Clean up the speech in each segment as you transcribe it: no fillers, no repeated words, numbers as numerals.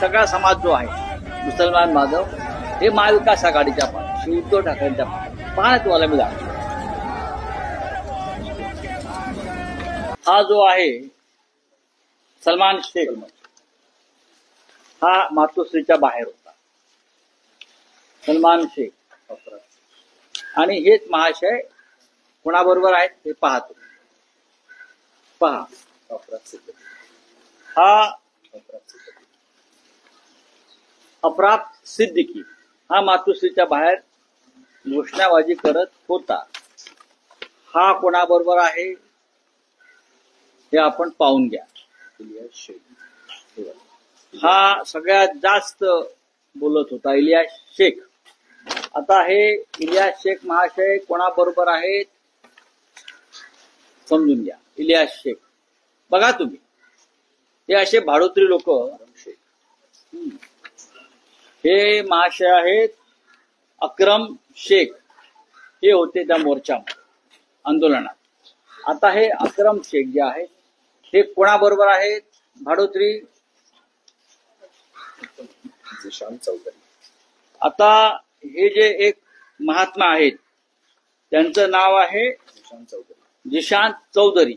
सगळा समाज जो आहे मुसलमान बांधव हे महाविकास आघाडीच्या पाठी, उद्धव ठाकरेंच्या पाठी. पहा तुम्हाला मी दाखवतो. हा जो आहे सलमान शेख, हा मातोश्रीच्या बाहेर होता. सलमान शेख आणि हेच महाशय कोणाबरोबर आहेत ते पाहतो. पहा, हा अफराद सिद्दीकी हा मातोश्रीच्या बाहेर घोषणाबाजी करत होता. हा कोणाबरोबर आहे हे आपण पाहून घ्या. हा सगळ्यात जास्त बोलत होता इलियास शेख. आता हे इलियास शेख महाशय कोणाबरोबर आहेत समजून घ्या. इलियास शेख बघा तुम्ही, हे असे भाडोत्री लोक. हे महाशय आहेत अक्रम शेख, हे होते त्या मोर्चामध्ये आंदोलनात. आता हे अक्रम शेख जे आहेत हे कोणाबरोबर आहेत भाडोत्री? जिशान चौधरी. आता हे जे एक महात्मा आहेत त्यांचं नाव आहे जिशान चौधरी,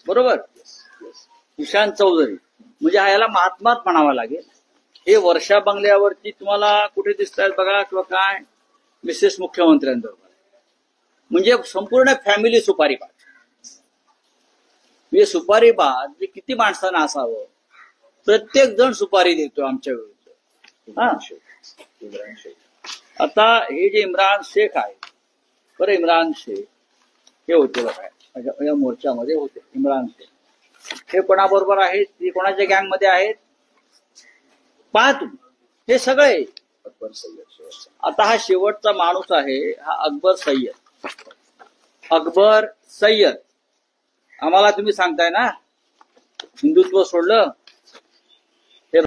बरोबर? जिशान चौधरी म्हणजे याला महात्माच म्हणावा लागेल. हे वर्षा बंगल्यावरती तुम्हाला कुठे दिसत आहेत बघा, किंवा काय मिसेस मुख्यमंत्र्यांबरोबर, म्हणजे संपूर्ण फॅमिली सुपारीबाज. म्हणजे सुपारीबाज म्हणजे किती माणसांना असावं, प्रत्येक जण सुपारी देतो आमच्या विरुद्ध. आता हे जे इम्रान शेख आहे, बरं, इम्रान शेख हे होते बघा या मोर्चामध्ये होते. इम्रान शेख हे कोणाबरोबर आहेत, ते कोणाच्या गँगमध्ये आहेत पहा तुम्ही. हे सगळे अकबर सय्यद. आता हा शेवटचा माणूस आहे, हा अकबर सय्यद. अकबर सय्यद आम्हाला तुम्ही सांगताय ना हिंदुत्व सोडलं,